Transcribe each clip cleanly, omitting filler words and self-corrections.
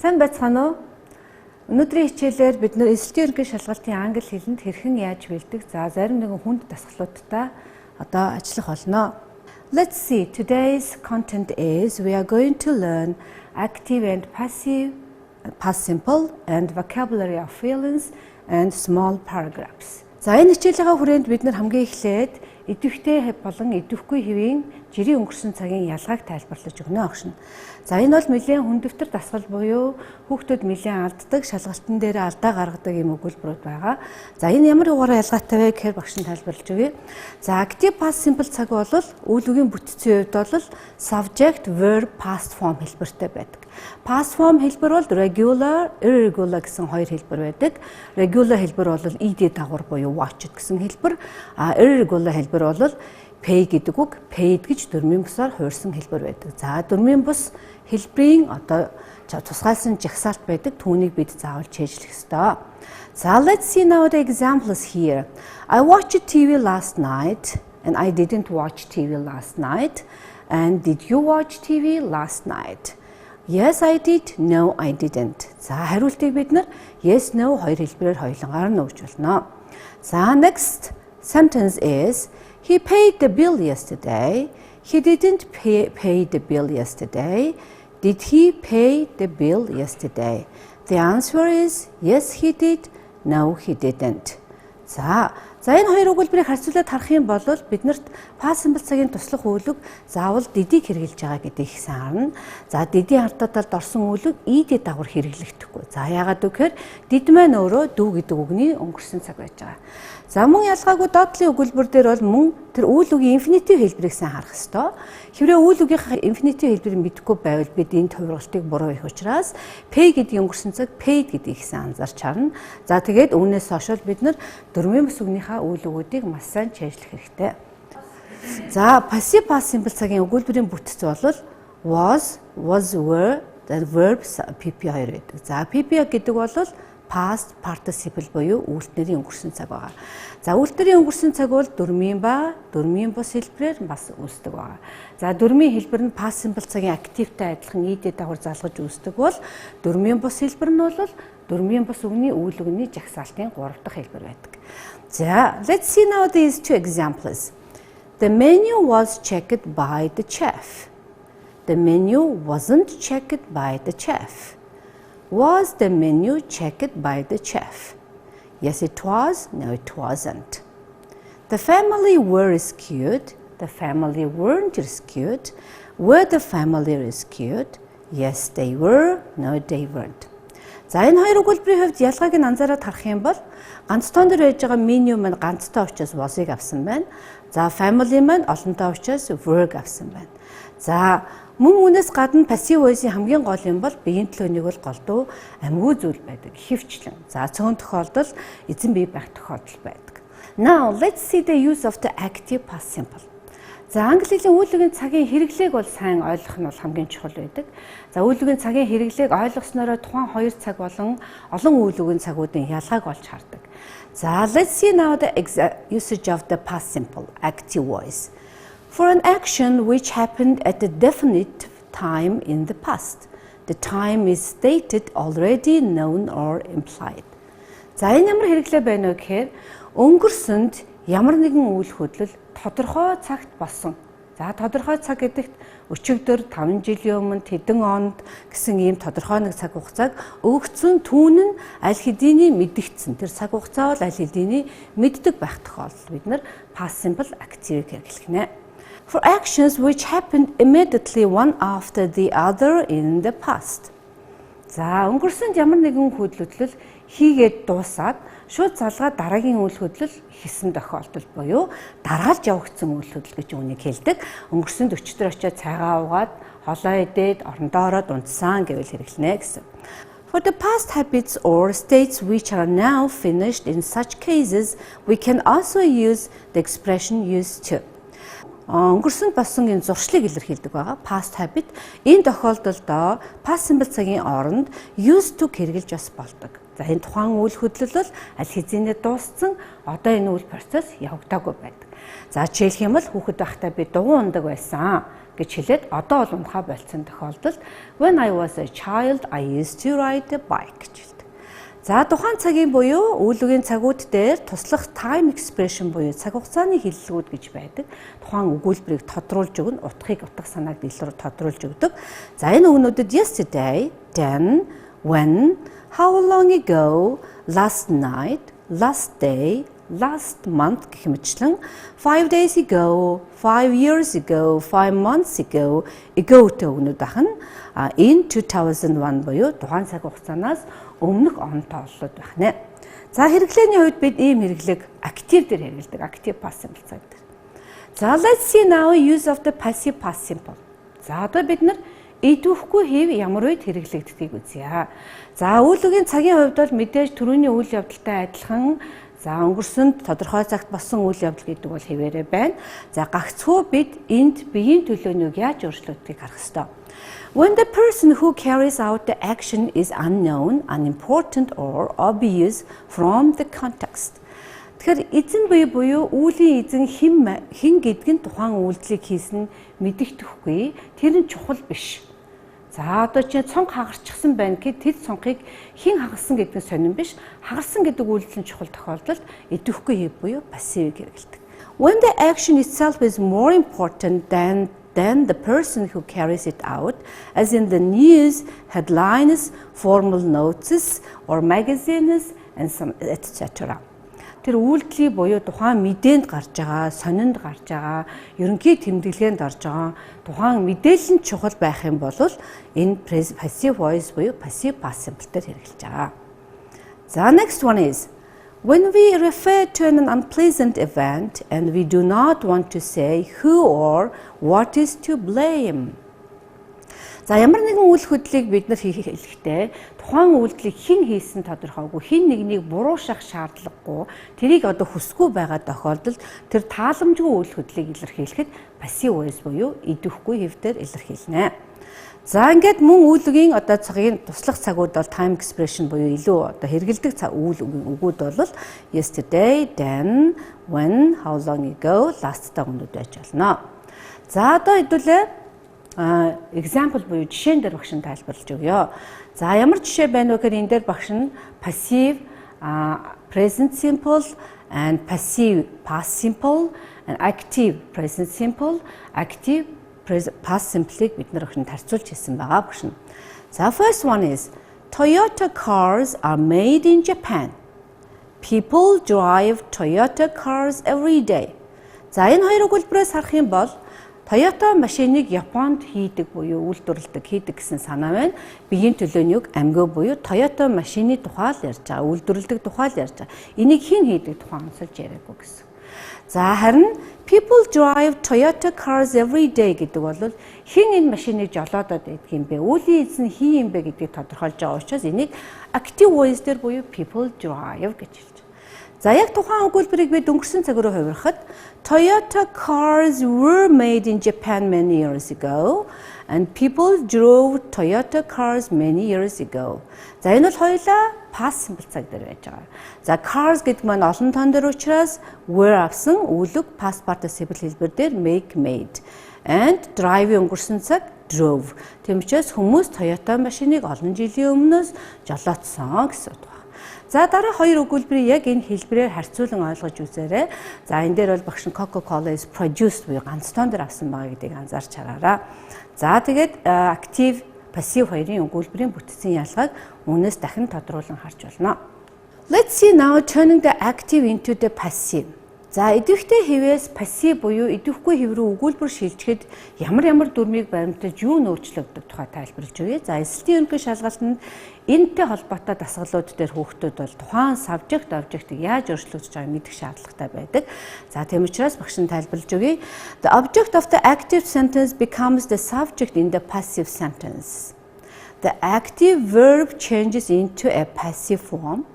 Сайн байцгаана уу? Өнөөдрийн хичээлээр бид нэр элсэлтийн ерөнхий шалгалтын англи хэлэнд хэрхэн яаж бэлдэх, зарим нэгэн хүнд дасгалуудтай ажиллах болно. Let's see. Today's content is we are going to learn active and passive, past simple and vocabulary of feelings and small paragraphs. За энэ хичээлийн хүрээнд бид нар хамгийн эхлээд идэвхтэй болон идэвхгүй хэвийн жирийн өнгөрсөн цагийн ялгааг тайлбарлаж өгнө огшно. За энэ бол нэлээд хүндэвтэр дасгал буюу хүүхдүүд нэлээд алддаг, шалгалтын дээр алдаа гаргадаг юм өгүүлбэрүүд байгаа. За энэ ямар угаараа ялгаатай вэ гэхээр багш нь тайлбарлаж өгье. За active past simple цаг бол үйл үгийн бүтцийн хувьд бол subject verb past form хэлбэртэй байдаг. Past form хэлбэр бол regular, irregular гэсэн хоёр хэлбэр байдаг. Regular хэлбэр бол ed дагавар буюу watched гэсэн хэлбэр. Irregular хэлбэр бол pay гэдэг үг, paid гэж дөрмийн бусаар хуурсан хэлбэр байдаг. За дөрмийн бус хэлбэрийн тусгайлсан жагсаалт байдаг. Түүнийг бид заавал чийжлэх ёстой. За let's see now the examples here. I watched TV last night and I didn't watch TV last night. And did you watch TV last night? Yes, I did. No, I didn't. За хариултыг бид нар yes, no хоёр хэлбэрээр хоёулангаар нь өгч болно. За next sentence is he paid the bill yesterday. He didn't pay the bill yesterday. Did he pay the bill yesterday? The answer is yes, he did. No, he didn't. За энэ хоёр өгүүлбэрийг харьцуулаад харах юм бол биднэрт past simple цагийн туслах үйлэг заавал did-ийг хэрэгжилж байгаа гэдгийг ихсэн харна. За did-ийн ардталд орсон үйлэг ed дагавар хэрэглэгдэхгүй. За яагаад гэвэл did маань өөрөө do гэдэг үгний өнгөрсөн цаг байж байгаа. За мөн ялгаагүй доотлын өгүүлбэр дээр бол мөн тэр үйл үгийн infinitive хэлбэрийг сайн харах ёстой. Хэврээ үйл үгийн infinitive хэлбэрийг мэдэхгүй байвал бид энэ төвөргөлтийг буруу их учраас pay гэдгийн өнгөрсөн цаг paid гэдгийг сайн анзаарч харна. За тэгээд үүнээс хойш бид нар дөрмийн бус үгнийхээ үйл үгүүдийг маш сайн чийжлэх хэрэгтэй. За passive past simple цагийн өгүүлбэрийн бүтц бол was, were, the verbs pp хоёр байдаг. За pp гэдэг бол past participle буюу үйлдэлийн өнгөрсөн цаг байгаа. За үйлдлийн өнгөрсөн цаг бол дөрмийн ба дөрмийн бус хэлбэрээр бас үүсдэг байгаа. За дөрмийн хэлбэр нь past simple цагийн активтай адилхан ed дагавар залгаж үүсдэг бол дөрмийн бус хэлбэр нь бол дөрмийн бус үгний үйл үгний жагсаалтын 3 дахь хэлбэр байдаг. За let's see now these two examples. The menu was checked by the chef. The menu wasn't checked by the chef. Was the menu checked by the chef? Yes, it was. No, it wasn't. The family were rescued. The family weren't rescued. Were the family rescued? Yes, they were. No, they weren't. За энэ хоёр өгүүлбэрийн хувьд ялгааг нь анзаараад харах юм бол ганцхан дээр байж байгаа menu маань ганцтай учраас was-ыг авсан байна. За family маань олонтой учраас were-г авсан байна. За мөн үүнээс гадна passive voice-ийн хамгийн гол юм бол биеийн төлөөнийг бол голдуу амьгүй зүйл байдаг, хөвчлэн. За цөөн тохиолдолд эзэн бие байх тохиолдол байдаг. Now let's see the use of the active past simple. За англи хэлний үйл үгийн цагийн хэрэглээг бол сайн ойлгох нь бол хамгийн чухал байдаг. За үйл үгийн цагийн хэрэглээг ойлгосноор тухайн хоёр цаг болон олон үйл үгийн цагуудын ялгааг олж хардаг. За let's see now the usage of the past simple active voice. For an action which happened at a definite time in the past, the time is stated already known or implied. За энэ ямар хэрэглээ байна вэ гэхээр өнгөрсөнд ямар нэгэн үйл хөдлөл тодорхой цагт болсон. За тодорхой цаг гэдэгт өчигдөр 5 жилийн өмнө хэдэн онд гэсэн ийм тодорхой нэг цаг хугацааг өгөгдсөн түүн нь аль хэдийн мэдэгдсэн. Тэр цаг хугацаа бол аль хэдийн мэддэг байх тохиолдолд бид нар past simple active хэрэглэх нэ. For actions which happened immediately one after the other in the past. За өнгөрсөнд ямар нэгэн хөдлөлт хийгээд дуусаад шууд залгаад дараагийн үйл хөдлөл хийсэн тохиолдол буюу дараалж явагдсан үйл хөдлөл гэж үүнийг хэлдэг. Өнгөрсөнд өчтөр очиод цайгаа уугаад холоо идээд орондоо ороод унтсан гэвэл хэрэглэнэ гэсэн. For the past habits or states which are now finished in such cases, we can also use the expression used to. Өнгөрсөнд болсон энэ зуршлыг илэрхийлдэг байгаа. Past habit энэ тохиолдолд past simple цагийн оронд used to хэрэгжилж бас болдог. За энэ тухайн үйл хөдлөл бол аль хэзээ дууссан, одоо энэ үйл процесс явагдаагүй байдаг. За жишээлх юм бол хүүхэд байхдаа би дугуй ундаг байсан. гэж хэлээд одоо бол унахаа болцсон тохиолдолд when I was a child I used to ride a bike гэж хэлдэг. За тухайн цагийн буюу үйл үгийн цагууд дээр туслах time expression буюу цаг хугацааны хэллэгүүд гэж байдаг. Тухайн өгүүлбэрийг тодруулж өгнө, утгыг утга санааг дэлгэрүүлж тодруулж өгдөг. За энэ үгнүүдэд yesterday, then, when, how long ago, last night, last day, last month гэх мэтчлэн 5 days ago, 5 years ago, 5 months ago тэ үгнүүд ахна in 2001 буюу тухайн цаг хугацаанаас өмнөх он тооллууд байх нэ. За хэрэглээний хувьд бид ийм хэрэглэг active дээр хэрэглэдэг. Active past simple цаг дээр. За let's see now use of the passive past simple. За одоо бид нар идвэхгүй хэв ямар үед хэрэглэгддгийг үзье. За үйл үгийн цагийн хувьд бол мэдээж түрүүний үйл явдалтай адилхан өнгөрсөнд тодорхой цагт болсон үйл явдал гэдэг бол хэвээрээ байна. За гагцхүү бид энд биеийн төлөөнийг яаж өөрчлөлтгийг харах ёстой. When the person who carries out the action is unknown, unimportant or obvious from the context. Тэгэхээр эзэн бие буюу үүлийн эзэн хэн гэдг нь тухайн үйлдэлийг хийсэн мэдэгдэхгүй, тэр нь чухал биш. За одоо чи цонх хагарчихсан байна гэхэд тэр цонхыг хэн хагалсан гэдэг нь сонирн биш. Хагалсан гэдэг үйлдэл нь чухал тохиолдолд идэвхгүй хэв буюу пассив хэрэгэлдэг. When the action itself is more important than the person who carries it out, as in the news, headlines, formal notices, or magazines, and some etc. Тэр үйлдлийн буюу тухайн мэдээнд гарч байгаа, сонинд гарч байгаа, ерөнхий тэмдэглээнд орж байгаа тухайн мэдээлэл нь чухал байх юм бол энэ passive voice буюу passive past simple дээр хэрэгжилж байгаа. За next one is when we refer to an unpleasant event and we do not want to say who or what is to blame. За ямар нэгэн үйл хөдлөлийг бид нар хийхдээ тухайн үйлдэлийг хэн хийсэн тодорхойгүй, хэн нэгнийг буруушах шаардлагагүй, тэрийг одоо хүсэхгүй байгаа тохиолдолд тэр тааламжгүй үйл хөдлөлийг илэрхийлэхэд passive voice буюу идэвхгүй хэвээр илэрхийлнэ. За ингээд мөн үйл үгийн одоо цагийн туслах цагууд бол time expression буюу илүү одоо хэрэгэлдэг үйл үгийн үгүүд бол yesterday, then, when, how long ago, last та үгнүүд байж болно. За одоо хэдүүлээ example буюу жишээн дээр багш нь тайлбарлаж өгье. За ямар жишээ байна вэ гэхээр энэ дээр багш нь passive present simple and passive past simple and active present simple, active past simple-ийг бид нар өгсөн тарцуулж хэлсэн байгаа багш нь. За first one is Toyota cars are made in Japan. People drive Toyota cars every day. За энэ хоёр өгүүлбэрээс харах юм бол Toyota машиныг Японд хийдэг буюу үйлдвэрлэдэг хийдэг гэсэн санаа байна. Биеийн төлөөний үг амьгөө буюу Toyota машины тухай л ярьж байгаа, үйлдвэрлэдэг тухай л ярьж байгаа. Энийг хэн хийдэг тухай онцолж яриаггүй гэсэн. За харин people drive Toyota cars every day гэдэг бол хэн энэ машиныг жолоодод байдаг юм бэ? Үүлийн эзэн хин юм бэ гэдгийг тодорхойлж байгаа учраас энийг active voice дээр буюу people drive гэж хэлж. За яг тухайн өгүүлбэрийг бид өнгөрсөн цаг руу хувирахад Toyota cars were made in Japan many years ago and people drove Toyota cars many years ago. За энэ бол хоёулаа past simple цаг дээр байж байгаа. За cars гэдэг маань олон тоон дээр учраас were авсан үлэг past participle хэлбэр дээр make made and drive өнгөрсөн цаг drove. Тийм учраас хүмүүс Toyota машиныг олон жилийн өмнөөс жолоодсон гэсэн үг. За дараа хоёр өгүүлбэрийг яг энэ хэлбэрээр харьцуулан ойлгож үзээрэй. За энэ дээр бол багш нь Coca-Cola is produced буюу ганц тоон дээр авсан байгаа гэдгийг анзаарч хараарай. За тэгээд active, passive хоёрын өгүүлбэрийн бүтцийн ялгааг үүнээс дахин тодруулан харж болно. Let's see now turning the active into the passive. За идэвхтэй хэвээс passive буюу идэвхгүй хэв рүү өгүүлбэр шилжихэд ямар дүрмийг баримтаж юу нөөцлөгдөх тухай тайлбарлаж өгье. За эсэлтийн ерөнхий шалгалтанд энэтэй холбоотой дасгалууд дээр хүүхдүүд бол тухайн subject object-ыг яаж өөрчлөгдөж байгааг мэдэх шаардлагатай байдаг. За тийм учраас багш нь тайлбарлаж өгье. The object of the active sentence becomes the subject in the passive sentence. The active verb changes into a passive form.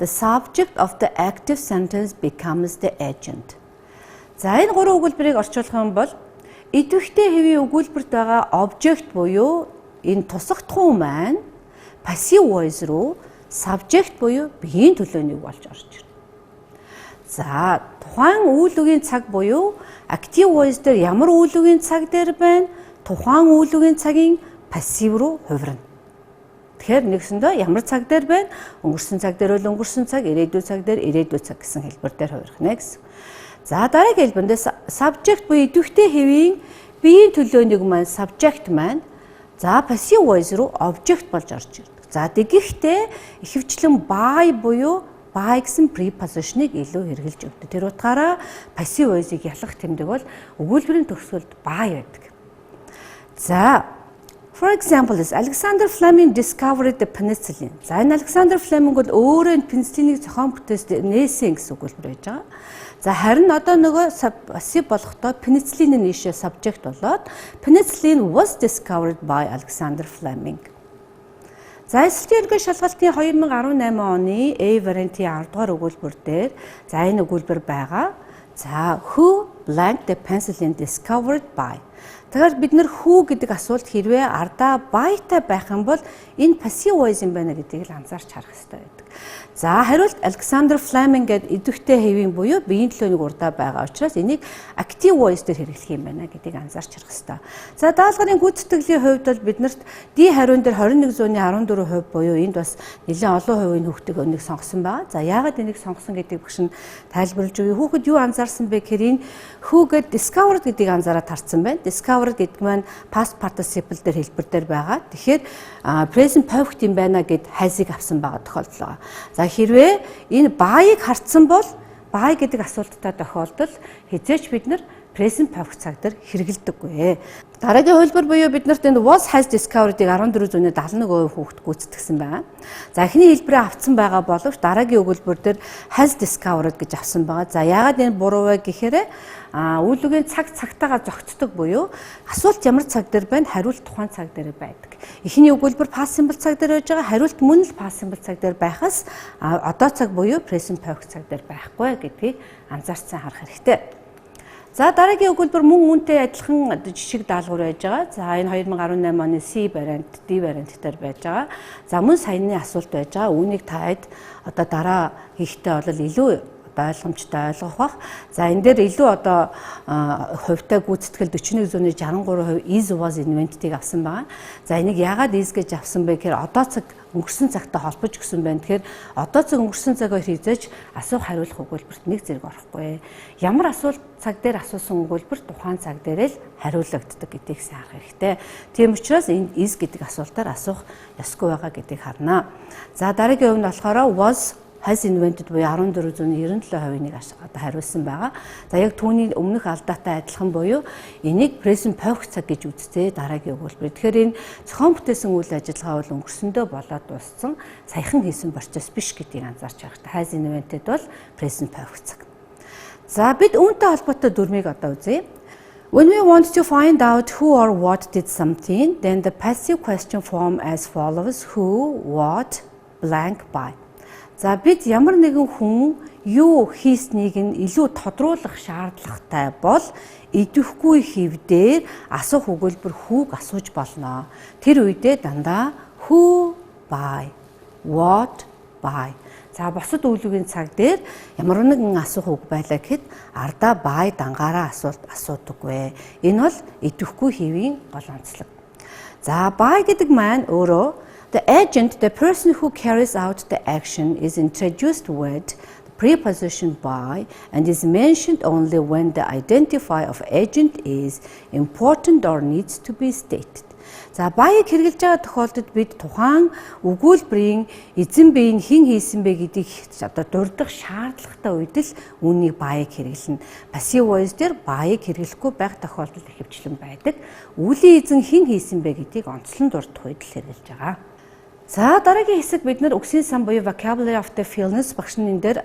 The subject of the active sentence becomes the agent. За энэ гурван өгүүлбэрийг орчуулах юм бол идэвхтэй хэвийн өгүүлбэрт байгаа object буюу энэ тусахдхуу маань passive voice руу subject буюу биеийн төлөөнийг болж орж ирнэ. За тухайн үйл үгийн цаг буюу active voice дээр ямар үйл үгийн цаг дээр байна? Тухайн үйл үгийн цагийн пассив руу хувирна. Тэгэхээр нэгсэндээ ямар цаг дээр байна? Өнгөрсөн цаг дээр бол өнгөрсөн цаг, ирээдүйн цаг дээр ирээдүйн цаг гэсэн хэлбэр дээр хувирах нэ гэсэн. За дараагийн хэлбэрэнд subject буюу идэвхтэй хэвийн биеийн төлөөнийг маань subject маань за passive voice руу object болж орж ирдэг. За тэгэхдээ ихэвчлэн by буюу by гэсэн preposition-ыг илүү хэрэгжилж өгдөг. Тэр утгаараа passive voice-ийг ялах тэмдэг бол өгүүлбэрийн төгсгөлд by байдаг. За for example, Alexander Fleming discovered the penicillin. За энэ Alexander Fleming бол өөрөө пенициллинийг зохион бүтээсэн гэсэн өгүүлбэр байж байгаа. За харин одоо нөгөө passive болохдоо penicillin нишээ subject болоод penicillin was discovered by Alexander Fleming. За эсэлтийн ерөнхий шалгалтын 2018 оны A вариантын 10 дугаар өгүүлбэр дээр за энэ өгүүлбэр байгаа. За who blank the penicillin discovered by. Тэгэхээр бид нэр who гэдэг асуулт хэрвээ ардаа byтай байх юм бол энэ passive voice юм байна гэдгийг л анзаарч харах хэрэгтэй байдаг. За хариулт Alexander Fleming гэдэг идэвхтэй хэвийн буюу биеийн төлөөнийг урдаа байгаа учраас энийг active voice дээр хэрэглэх юм байна гэдгийг анзаарч харах хэрэгтэй. За даалгаврын гүйцэтгэлийн хувьд бол биднэрт D хариун дээр 21.14% буюу энд бас нэлээд олон хувийн хүүхдийг өнийг сонгосон байгаа. За яагаад энийг сонгосон гэдэг багш нь тайлбарлаж өгье. Хүүхэд юу анзаарсан бэ гэхээр энэ who гэдэг discovered гэдгийг анзаараад харсан байна. Discovered гэдэг маань past participle дээр хэлбэр дээр байгаа. Тэгэхээр present perfect юм байна гэд хайзыг авсан байгаа тохиолдол байгаа. За хэрвээ энэ by-ыг харцсан бол by гэдэг асуулттай тохиолдол хизээч бид нар present perfect цаг дээр хэрэгэлдэггүй. Дараагийн хувилбар буюу биднэрт энэ was has discovered-ыг 14.71% хүүхэд гүйцэтгсэн байна. За эхний хэлбэрээ авцсан байгаа боловч дараагийн өгүүлбэр дээр has discovered гэж авсан байгаа. За яагаад энэ буруу вэ гэхээр үйл үгийн цаг цагтаагаа зохицдог буюу асуулт ямар цаг дээр байна, хариулт тухайн цаг дээр байдаг. Эхний өгүүлбэр past simple цаг дээр байж байгаа, хариулт мөн л past simple цаг дээр байхаас одоо цаг буюу present perfect цаг дээр байхгүй гэдгийг анзаарсан харах хэрэгтэй. За дараагийн өгүүлбэр мөн үүнтэй адилхан жишг даалгавар байж байгаа. За энэ 2018 оны C вариант, D вариант дээр байж байгаа. За мөн саяны асуулт байж байгаа. Үүнийг та хэд одоо дараа хийхдээ бол илүү ойлгомжтой ойлгох бах. За энэ дээр илүү одоо хувьтай гүйцэтгэл 41.63% is was invented-ийг авсан байгаа. За энийг яагаад is гэж авсан бэ гэхээр одоо цаг өнгөрсөн цагтай холбож өгсөн байна. Тэгэхээр одоо цаг өнгөрсөн цагаар хязгаарч асуух хариулах өгүүлбэрт нэг зэрэг орохгүй. Ямар асуулт цаг дээр асуусан өгүүлбэр тухайн цаг дээр л хариулагддаг гэдгийг сайн харах хэрэгтэй. Тийм учраас энэ is гэдэг асуултаар асуух ёсгүй байгаа гэдгийг харнаа. За дараагийн хувь нь болохоор was has invented буюу 14.97%-ийг одоо хариулсан байгаа. За яг түүний өмнөх алдаатай адилхан буюу энийг present perfect цаг гэж үзтээ дараагийн өгүүлбэр. Тэгэхээр энэ зохион бүтээсэн үйл ажиллагаа бол өнгөрсөндөө болоод дууссан саяхан хийсэн процесс биш гэдгийг анзаарч байгаа. Has invented бол present perfect цаг. За бид үүнтэй холбоотой дүрмийг одоо үзье. When we want to find out who or what did something, then the passive question form as follows: who, what, blank, by. За бид ямар нэгэн хүн юу хийснийг нь илүү тодруулах шаардлагатай бол идэвхгүй хэвдээр асуух өгүүлбэр whoг асууж болно. Тэр үедээ дандаа who, by, what, by. За бусад үйлүүгийн цаг дээр ямар нэгэн асуух үг байлаа гэхэд ардаа by дангаараа асуудаггүй. Энэ бол идэвхгүй хэвийн гол онцлог. За by гэдэг маань өөрөө the agent, the person who carries out the action, is introduced with the preposition by and is mentioned only when the identifier of agent is important or needs to be stated. За by-ыг хэрэгжилж байгаа тохиолдолд бид тухайн өгүүлбэрийн эзэн бие нь хэн хийсэн бэ гэдгийг одоо дурдах шаардлагатай үед л үүнийг by-ыг хэрэглэнэ. Passive voice дээр by-ыг хэрэглэхгүй байх тохиолдол ихэвчлэн байдаг. Үлийн эзэн хэн хийсэн бэ гэдгийг онцлон дурдах үед л хэрэглэж байгаа. За дараагийн хэсэг бид нар үгсийн сан буюу vocabulary of the fieldness багш нь энэ дээр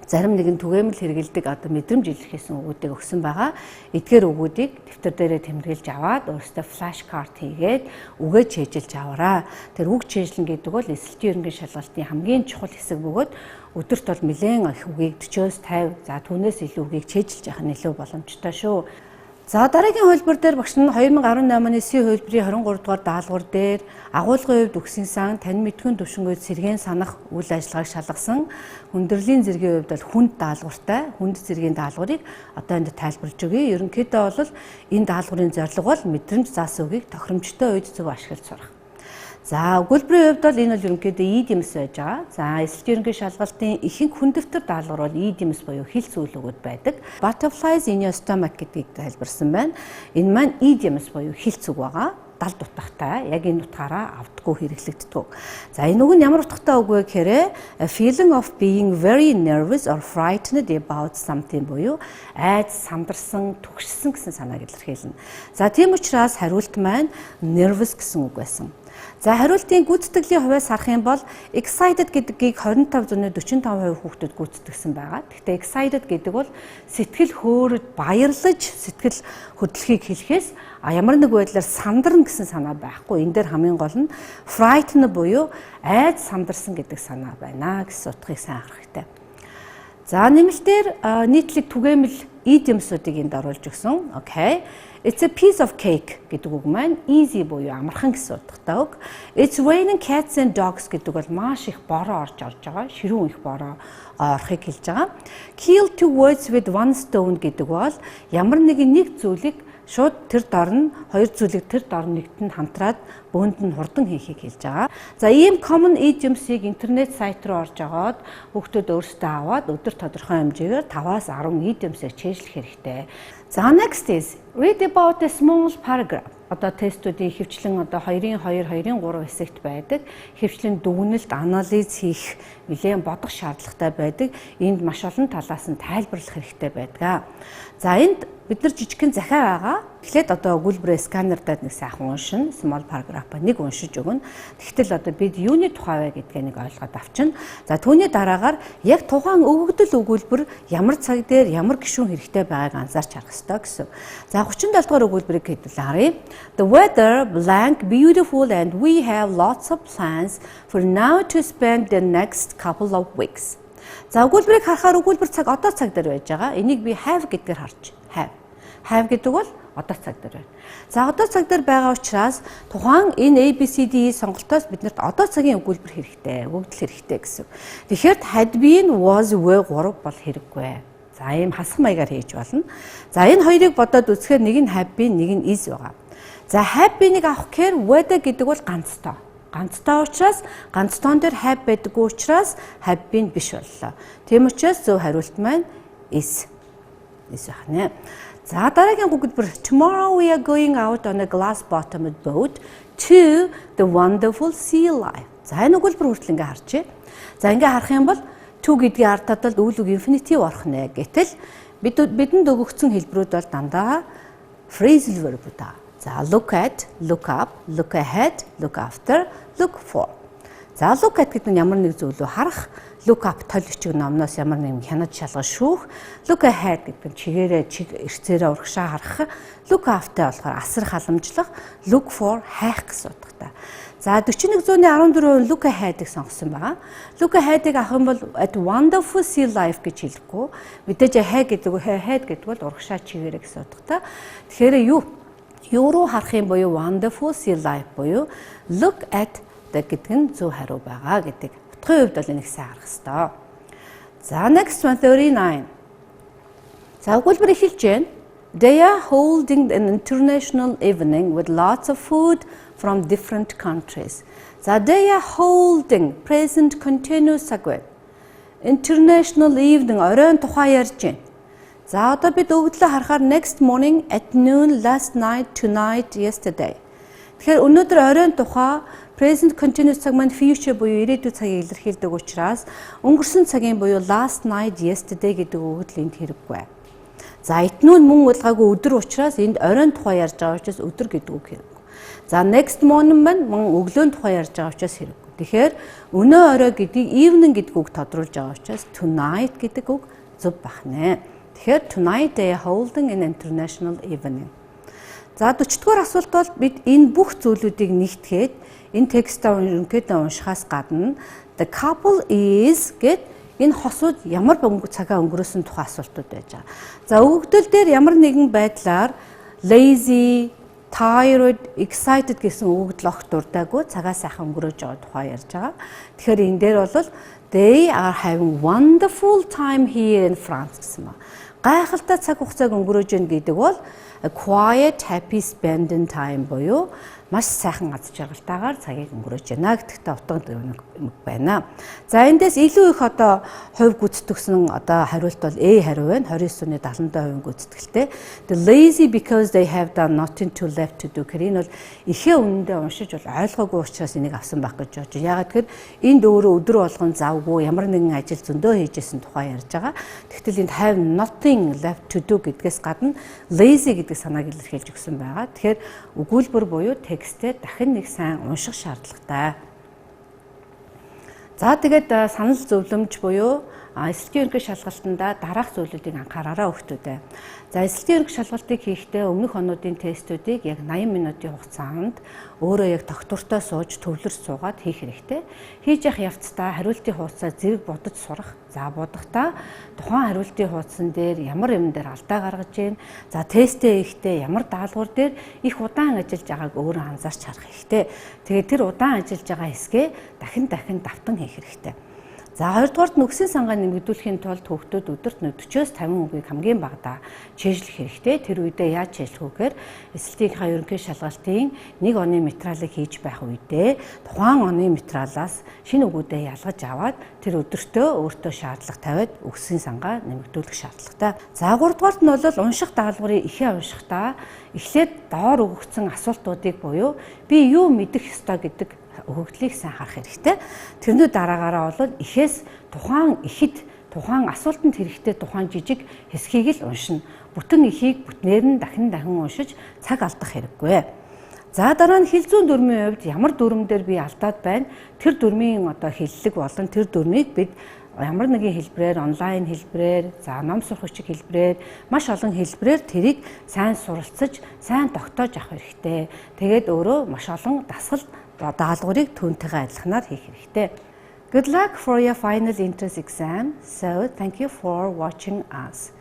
зарим нэгэн түгээмэл хэрэгэлдэг одоо мэдрэмж илэрхийлсэн үгүүдийг өгсөн байгаа. Эдгээр үгүүдийг дэвтэр дээрээ тэмдэглэж аваад өөрөөсөө флаш карт хийгээд үгээ чийжилж аваарай. Тэр үг чийжлэн гэдэг бол эсэлтийн ерөнхий шалгалтын хамгийн чухал хэсэг бөгөөд өдөрт бол нэлээд их үгийг 40-50 за түүнээс илүү үгийг чийжилж явах нь илүү боломжтой шүү. За дараагийн хувилбар дээр багш нь 2018 оны СЭ хувилбарын 23 дугаар даалгавар дээр агуулгын хувьд өгсөн сан тань мэдхүйн төвшингүүд сэргээн санах үйл ажиллагааг шалгасан хүндрлийн зэргийн хувьд бол хүнд даалгавартай хүнд зэргийн даалгаврыг одоо энд тайлбарлаж өгье. Ерөнхийдөө бол энэ даалгаврын зорилго бол мэдрэмж заасан үгийг тохиромжтой үед зөв ашиглаж сурах. За өгүүлбэрийн хувьд бол энэ бол ерөнхийдөө идиомс байж байгаа. За эсэлт ерөнхий шалгалтын ихэнх хүндэвтэр даалгавар бол идиомс буюу хэлц үйлүүд байдаг. Butterflies in your stomach гэдгийг тайлбарсан байна. Энэ маань идиомс буюу хэлц үг байгаа. Далд утгатай яг энэ утгаараа автгүй хэрэглэгддэг. За энэ үг нь ямар утгатай үг вэ гэхээр a feeling of being very nervous or frightened about something буюу айц сандарсан, түгшсэн гэсэн санааг илэрхийлнэ. За тийм учраас хариулт маань nervous гэсэн үг байсан. За хариултын гүйцэтгэлийн хувьас харах юм бол excited гэдгийг 25-45% хүүхдэд гүйцэтгсэн байгаа. Гэхдээ excited гэдэг бол сэтгэл хөөрөд баярлаж сэтгэл хөдлөхийг хэлэхээс ямар нэг байдлаар сандарна гэсэн санаа байхгүй. Энэ дээр хамгийн гол нь frightened буюу айж сандарсан гэдэг санаа байна гэсэн утгыг сайн харах хэрэгтэй. За нэмэлтээр нийтлэг түгээмэл идиомсуудыг энд оруулж өгсөн. Okay. It's a piece of cake гэдэг үг маань easy буюу амархан гэсэн утгатай үг. It's raining cats and dogs гэдэг бол маш их бороо орж байгаа. Ширүүн их бороо орохыг хэлж байгаа. Kill two birds with one stone гэдэг бол ямар нэгэн нэг зүйлийг шууд тэр дорн хоёр зүйлийг тэр дорн нэгт нь хамтраад бөөнд нь хурдан хийхийг хэлж байгаа. За ийм common idioms-ыг интернет сайт руу орж агаад хүүхдүүд өөрсдөө аваад өдөр тодорхой хэмжээгээр 5-аас 10 idioms-ыг чийжлэх хэрэгтэй. За next is read about a small paragraph. Одоо тестүүдийн хөвчлэн одоо 2-2, 2-3 хэсэгт байдаг. Хөвчлийн дүгнэлт, анализ хийх, нэлээд бодох шаардлагатай байдаг. Энд маш олон талаас нь тайлбарлах хэрэгтэй байдаг. За энд бид нар жижигхэн захиа байгаа. Эхлээд одоо өгүүлбэрээ сканердад нэг сайхан уншина. Small paragraph ба нэг уншиж өгнө. Тэгтэл одоо бид юуны тухай вэ гэдгээ нэг ойлгоод авчина. За түүний дараагаар яг тухайн өгөгдөл өгүүлбэр ямар цаг дээр ямар гишүүн хэрэгтэй байгааг анзаарч харах ёстой гэсэн. За 37 дугаар өгүүлбэрийг хэдүүлээ харъя. The weather blank beautiful and we have lots of plans for now to spend the next couple of weeks. За өгүүлбэрийг харахаар өгүүлбэр цаг одоо цаг дээр байж байгаа. Энийг би have гэдгээр харж. Have гэдэг бол одоо цаг дээр байна. За одоо цаг дээр байгаа учраас тухайн энэ ABCD сонголтоос биднэрт одоо цагийн өгүүлбэр хэрэгтэй, өгөгдөл хэрэгтэй гэсэн. Тэгэхээр had been, was, were 3 бол хэрэггүй. За ийм хасах маягаар хийж болно. За энэ хоёрыг бодоод үзэхээр нэг нь have been, нэг нь is байгаа. За have been-ийг авах гэхээр were гэдэг бол ганцтай. Ганцтай учраас ганцтойн дээр have байдаггүй учраас have been биш боллоо. Тийм учраас зөв хариулт маань is байна. За дараагийн өгүүлбэр tomorrow we are going out on a glass bottomed boat to the wonderful sea life. За энэ өгүүлбэр хүртэл ингээ харчих. За ингээ харах юм бол to гэдгийг ардтаад л үйл үг infinitive орох нэ. Гэтэл бидэнд өгөгдсөн хэлбэрүүд бол дандаа phrasal verb та. За look at, look up, look ahead, look after, look for. За look at гэдэг нь ямар нэг зүйлөө харах, look up тол бичиг номноос ямар нэгэн хянаж шалгаж шүүх, look ahead гэдэг нь чигээрээ эрцээрээ урагшаа харах, look after болохоор асар халамжлах, look for хайх гэсэн утгатай. За 4114 look ahead-ыг сонгосон байгаа. Look ahead-ыг авах юм бол at wonderful sea life гэж хэлэхгүй. Мэдээж ahead гэдэг бол урагшаа чигээрээ гэсэн утгатай. Тэгэхээр юу руу харах юм буюу wonderful sea life буюу look at гэдэг нь зөв хариу байгаа гэдэг. Утгын хувьд бол энийг сайн харах хэрэгтэй. За next one 39. За өгүүлбэр эхэлж байна. They are holding an international evening with lots of food from different countries. За they are holding present continuous agreement. International evening оройн тухай ярьж байна. За одоо бид өгдлөө харахаар next morning at noon last night tonight yesterday. Тэгэхээр өнөөдөр оройн тухай present continuous цаг маань future буюу ирээдүйн цагийг илэрхийлдэг учраас өнгөрсөн цагийн буюу last night yesterday гэдэг өгөгдөл энд хэрэггүй. За at noon мөн удалгаагүй өдөр учраас энд оройн тухай ярьж байгаа учраас өдөр гэдэг үг хэрэггүй. За next morning маань мөн өглөөний тухай ярьж байгаа учраас хэрэггүй. Тэгэхээр өнөө орой гэдгийг evening гэдэг үг тодруулж байгаа учраас tonight гэдэг үг зөв бахнэ. Тэгэхээр tonight they are holding an international evening. За 40-р асуулт бол бид энэ бүх зүйлүүдийг нэгтгээд энэ текстээ ерөнхийдөө уншихаас гадна the couple is гэд энэ хосууд ямар цагаа өнгөрөөсөн тухай асуултууд байж байгаа. За өгөгдөл дээр ямар нэгэн байдлаар lazy, tired, excited гэсэн үгд логт дурдаагүй цагаа сайхан өнгөрөөж байгаа тухай ярьж байгаа. Тэгэхээр энэ дээр бол they are having wonderful time here in France гэсэн ба. Гайхалтай цаг хугацааг өнгөрөөж гин гэдэг бол a quiet, happy spending time буюу маш сайхан аз жаргалтайгаар цагийг өнгөрөөж байна гэдэгтээ утга үг байна. За эндээс илүү их одоо хувь гүйцэтгсэн одоо хариулт бол A хариу байна. 29-ны 70% гүйцэтгэлтэй. The lazy because they have done nothing to left to do. Энэ бол ихээ үнэндээ уншиж бол ойлгоогүй учраас энийг авсан байх гэж бодож. Яагаад гэхээр энд өөрөө өдөр болгон завгүй ямар нэгэн ажил зөндөө хийжсэн тухай ярьж байгаа. Тэгтэл энд have nothing left to do гэдгээс гадна lazy гэдэг санааг илэрхийлж өгсөн байгаа. Тэгэхээр өгүүлбэр буюу текстээ дахин нэг сайн унших шаардлагатай. За тэгээд санал зөвлөмж буюу эсэлтийн ерөнхий шалгалтанда дараах зүйлүүдийг анхаараарай хүүхдүүдээ. За эсэлтийн ерөнхий шалгалтыг хийхдээ өмнөх онуудын тестүүдийг яг 80 минутын хугацаанд өөрөө яг тогтвортой сууж төвлөрч суугаад хийх хэрэгтэй. Хийж явах явцдаа хариултын хуудасаа зэрэг бодож сурах. За бодохдоо тухайн хариултын хуудсан дээр ямар юм дээр алдаа гаргаж гин. За тестээ хийхдээ ямар даалгавар дээр их удаан ажиллаж байгааг өөрөө анзаарч харах хэрэгтэй. Тэгээд тэр удаан ажиллаж байгаа хэсгээ дахин давтан хийх хэрэгтэй. За хоёрдугаарт нүгсийн сангаа нэмэгдүүлэхийн тулд хүүхдүүд өдөрт 40-50 үгийг хамгийн багадаа чийжлэх хэрэгтэй. Тэр үедээ яаж чийжлэх вэхээр эсэлтийнхаа ерөнхий шалгалтын 1 оны материалыг хийж байх үедээ тухайн оны материалаас шинэ үгүүдээ ялгаж аваад тэр өдөртөө өөртөө шаардлага тавиад үгсийн сангаа нэмэгдүүлэх шаардлагатай. За 3-дугаарт нь бол унших даалгаврыг ихээ уншихдаа эхлээд доор өгөгдсөн асуултуудыг буюу би юу мэдэх ёстой гэдэг өгөгдлийг сайн харах хэрэгтэй. Тэрнүү дараагаараа бол ихээс тухайн асуултанд хэрэгтэй тухайн жижиг хэсгийг л уншина. Бүтэн эхийг бүтнээр нь дахин уншиж цаг алдах хэрэггүй. За дараа нь хэл зүүн дүрмийн хувьд ямар дүрмээр би алдаад байна? Тэр дүрмийн одоо хэллэг болон тэр дүрмийг бид ямар нэгэн хэлбэрээр, онлайн хэлбэрээр, за ном сурах хүчиг хэлбэрээр, маш олон хэлбэрээр тэрийг сайн суралцаж, сайн тогтоож авах хэрэгтэй. Тэгээд өөрөө маш олон дасгал даалгаврыг түүнтэйгээ адилханаар хийх хэрэгтэй. Good luck for your final entrance exam. So thank you for watching us.